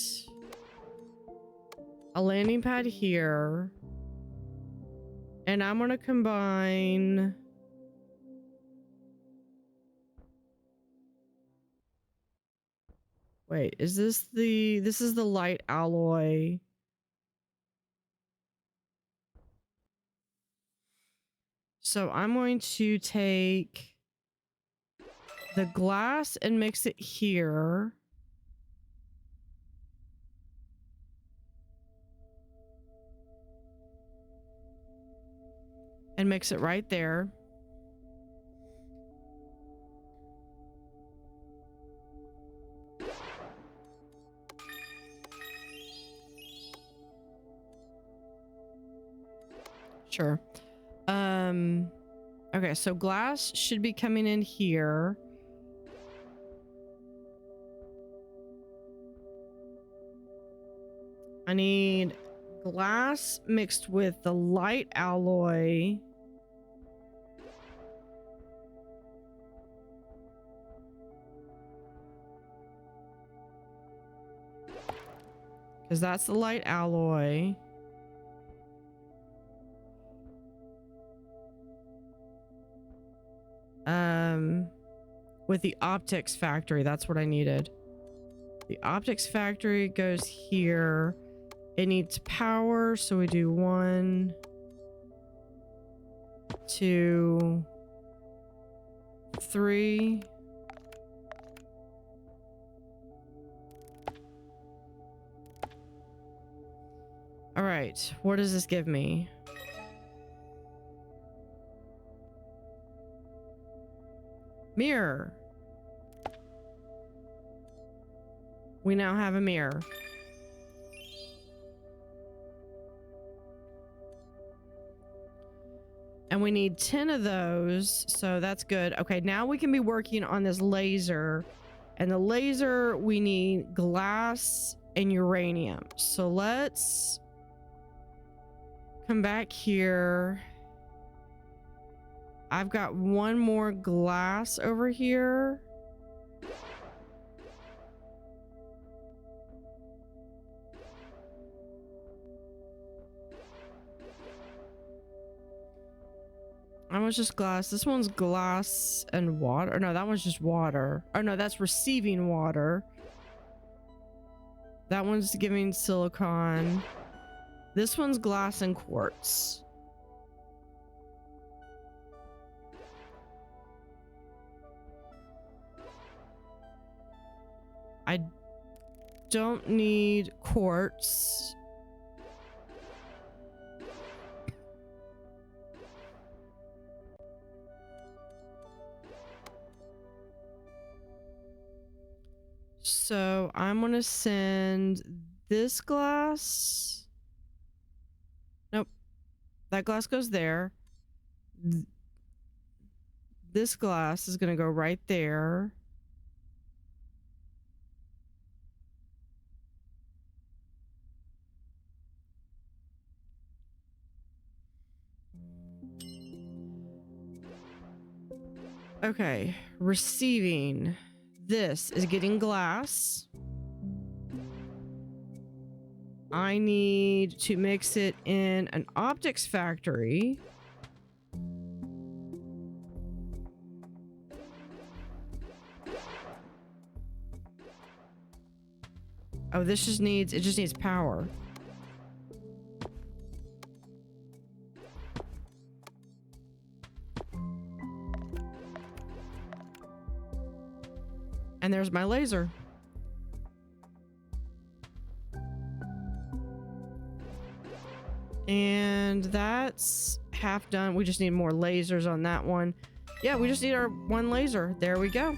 a landing pad here and I'm gonna combine wait, is this is the light alloy. So I'm going to take the glass and mix it here. And mix it right there. Sure. Okay, so glass should be coming in here. I need glass mixed with the light alloy. Because that's the light alloy. With the optics factory, that's what I needed. The optics factory goes here. It needs power, so we do 1, 2, 3. All right, what does this give me? Mirror. We now have a mirror. And we need 10 of those, so that's good. Okay, now we can be working on this laser. And the laser, we need glass and uranium. So let's come back here. I've got one more glass over here. That one's just glass. This one's glass and water. No, that one's just water. Oh no, that's receiving water. That one's giving silicon. This one's glass and quartz. I don't need quartz. So I'm gonna send this glass. Nope. That glass goes there. This glass is gonna go right there. Okay, receiving. This is getting glass. I need to mix it in an optics factory. Oh, this just needs, it just needs power. And there's my laser. And that's half done. We just need more lasers on that one. Yeah, we just need our one laser. There we go.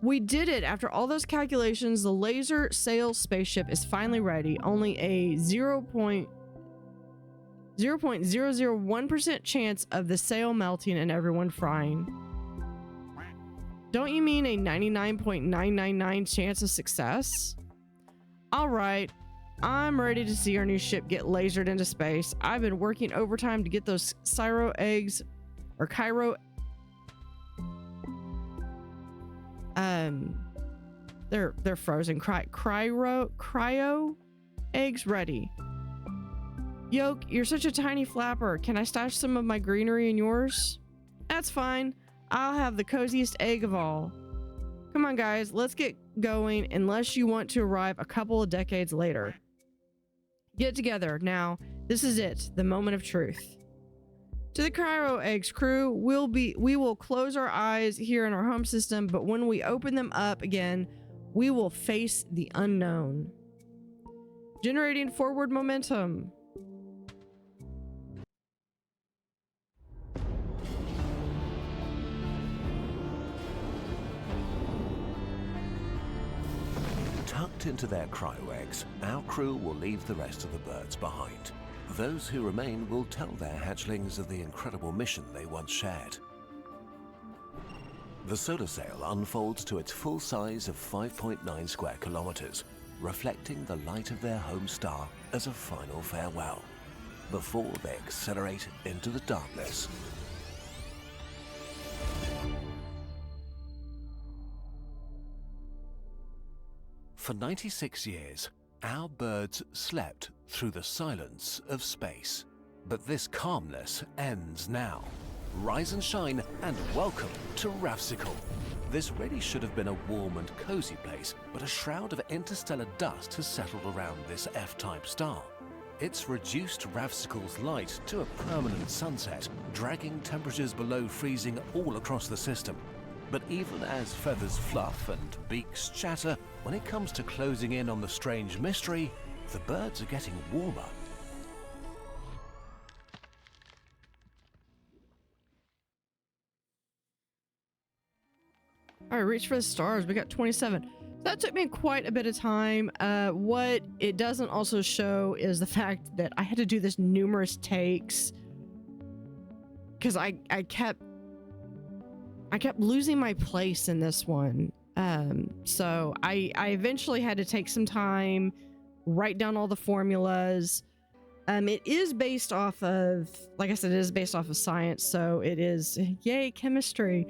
We did it. After all those calculations, the laser sail spaceship is finally ready. Only a 0.001% chance of the sail melting and everyone frying. Don't you mean a 99.999 chance of success? All right. I'm ready to see our new ship get lasered into space. I've been working overtime to get those Cairo eggs, or Cairo. They're frozen. Cryo eggs ready. Yoke, you're such a tiny flapper. Can I stash some of my greenery in yours? That's fine. I'll have the coziest egg of all. Come on, guys, let's get going. Unless you want to arrive a couple of decades later. Get together now. This is it, the moment of truth. To the Cryo Eggs crew, we will close our eyes here in our home system, but when we open them up again, we will face the unknown. Generating forward momentum. Tucked into their cryo eggs, our crew will leave the rest of the birds behind. Those who remain will tell their hatchlings of the incredible mission they once shared. The solar sail unfolds to its full size of 5.9 square kilometers, reflecting the light of their home star as a final farewell, before they accelerate into the darkness. For 96 years, our birds slept through the silence of space. But this calmness ends now. Rise and shine, and welcome to Ravsicle. This really should have been a warm and cozy place, but a shroud of interstellar dust has settled around this F-type star. It's reduced Ravsicle's light to a permanent sunset, dragging temperatures below freezing all across the system. But even as feathers fluff and beaks chatter, when it comes to closing in on the strange mystery, the birds are getting warmer. All right, reach for the stars. We got 27. That took me quite a bit of time. What it doesn't also show is the fact that I had to do this numerous takes because I kept losing my place in this one. So I eventually had to take some time, write down all the formulas. It is based off of, like I said, it is based off of science. So it is, yay, chemistry.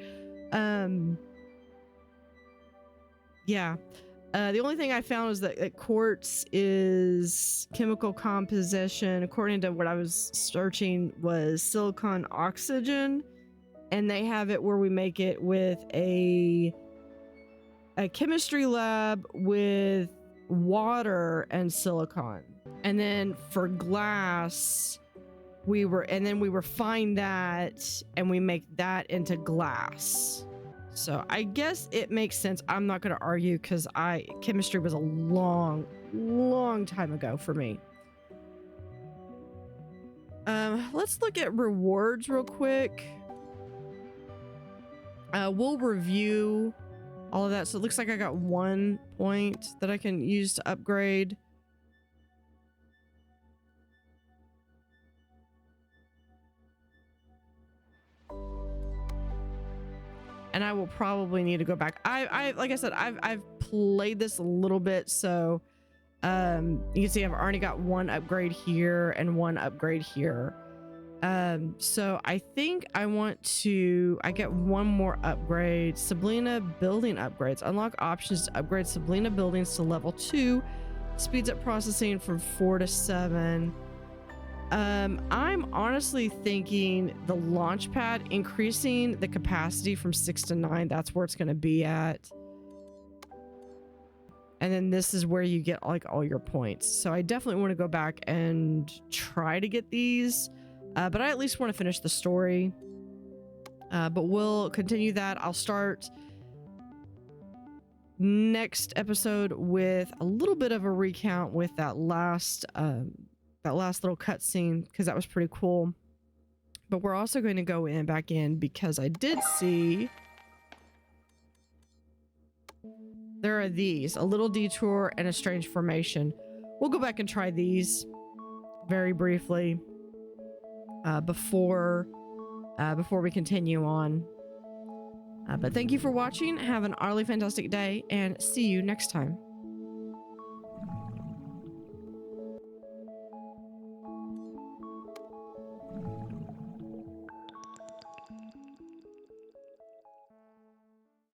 Yeah. The only thing I found was that quartz is chemical composition, according to what I was searching, was silicon oxygen. And they have it where we make it with a chemistry lab with water and silicon. And then for glass, we refine that and we make that into glass. So I guess it makes sense. I'm not going to argue because chemistry was a long time ago for me. Let's look at rewards real quick. We'll review all of that. So it looks like I got 1 point that I can use to upgrade. And I will probably need to go back. Like I said, I've played this a little bit, so you can see I've already got 1 upgrade here and 1 upgrade here. So I think I get 1 more upgrade. Sablena building upgrades. Unlock options to upgrade Sablena buildings to level 2. Speeds up processing from 4 to 7. I'm honestly thinking the launch pad, increasing the capacity from 6 to 9. That's where it's going to be at. And then this is where you get like all your points. So I definitely want to go back and try to get these. But I at least want to finish the story. But we'll continue that. I'll start next episode with a little bit of a recount with that last little cutscene, because that was pretty cool. But we're also going to go back in because I did see there are these, a little detour and a strange formation. We'll go back and try these very briefly before we continue on. But thank you for watching. Have an utterly fantastic day and see you next time.